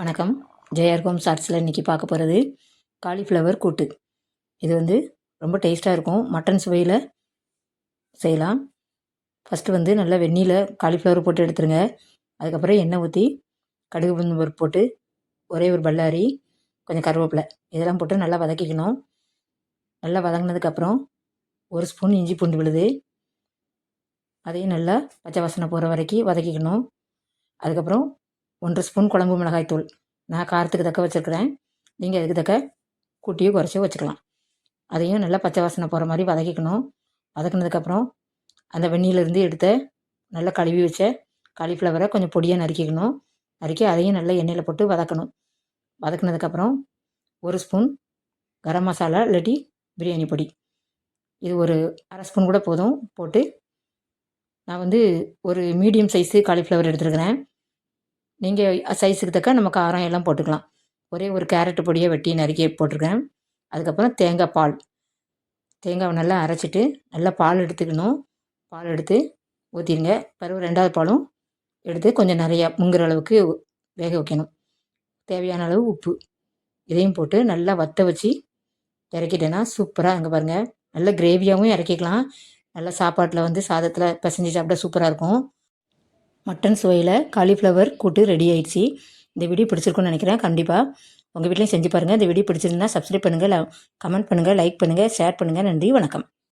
வணக்கம். ஜெயர் ஹோம் ஷார்ட்ஸில் இன்றைக்கி பார்க்க போகிறது காலிஃப்ளவர் கூட்டு. இது ரொம்ப டேஸ்ட்டாக இருக்கும். மட்டன் சுவையில் செய்யலாம். ஃபஸ்ட்டு நல்லா வெந்நீரில் காலிஃப்ளவர் போட்டு எடுத்துருங்க. அதுக்கப்புறம் எண்ணெய் ஊற்றி கடுகு உளுந்தம் பருப்பு போட்டு ஒரே ஒரு பல்லாரி கொஞ்சம் கருவேப்பிலை இதெல்லாம் போட்டு நல்லா வதக்கிக்கணும். நல்லா வதங்கினதுக்கப்புறம் ஒரு ஸ்பூன் இஞ்சி பூண்டு விழுது அதையும் நல்லா பச்சை வாசனை போகிற வரைக்கும் வதக்கிக்கணும். அதுக்கப்புறம் 1 ஸ்பூன் குழம்பு மிளகாய்த்தூள். நான் காரத்துக்கு தக்க வச்சுருக்கிறேன். நீங்கள் அதுக்கு தக்க கூட்டியோ குறைச்சியோ வச்சுக்கலாம். அதையும் நல்லா பச்சை வாசனை போகிற மாதிரி வதக்கிக்கணும். வதக்கினதுக்கப்புறம் அந்த வெந்நீரிலிருந்து எடுத்த நல்லா கழுவி வச்ச காலிஃப்ளவரை கொஞ்சம் பொடியாக நறுக்கிக்கணும். நறுக்கி அதையும் நல்லா எண்ணெயில் போட்டு வதக்கணும். வதக்கினதுக்கப்புறம் 1 ஸ்பூன் கரம் மசாலா இல்லாட்டி பிரியாணி பொடி, இது ஒரு அரை ஸ்பூன் கூட போதும் போட்டு, நான் ஒரு மீடியம் சைஸு காலிஃப்ளவர் எடுத்துருக்கிறேன். நீங்கள் சைஸுக்கு தக்க நம்ம காரம் எல்லாம் போட்டுக்கலாம். ஒரே ஒரு கேரட்டு பொடியை வெட்டி நறுக்கி போட்டிருக்கேன். அதுக்கப்புறம் தேங்காய் பால், தேங்காவை நல்லா அரைச்சிட்டு நல்லா பால் எடுத்துக்கணும். பால் எடுத்து ஊற்றிடுங்க. பிறகு 2வது பாலும் எடுத்து கொஞ்சம் நிறையா முங்குற அளவுக்கு வேக வைக்கணும். தேவையான அளவு உப்பு இதையும் போட்டு நல்லா வற்ற வச்சு இறக்கிட்டேன்னா சூப்பராக அங்கே பாருங்கள். நல்ல கிரேவியாகவும் இறக்கிக்கலாம். நல்லா சாப்பாட்டில் சாதத்தில் பிசைஞ்சு சாப்பிட்டா சூப்பராக இருக்கும். மட்டன் சுவையில் காலிஃப்ளவர் கூட்டு ரெடி ஆயிடுச்சு. இந்த வீடியோ பிடிச்சிருக்குன்னு நினைக்கிறேன். கண்டிப்பாக உங்கள் வீட்லேயும் செஞ்சு பாருங்கள். இந்த வீடியோ பிடிச்சிருந்தா சப்ஸ்கிரைப் பண்ணுங்கள், கமெண்ட் பண்ணுங்கள், லைக் பண்ணுங்கள், ஷேர் பண்ணுங்கள். நன்றி, வணக்கம்.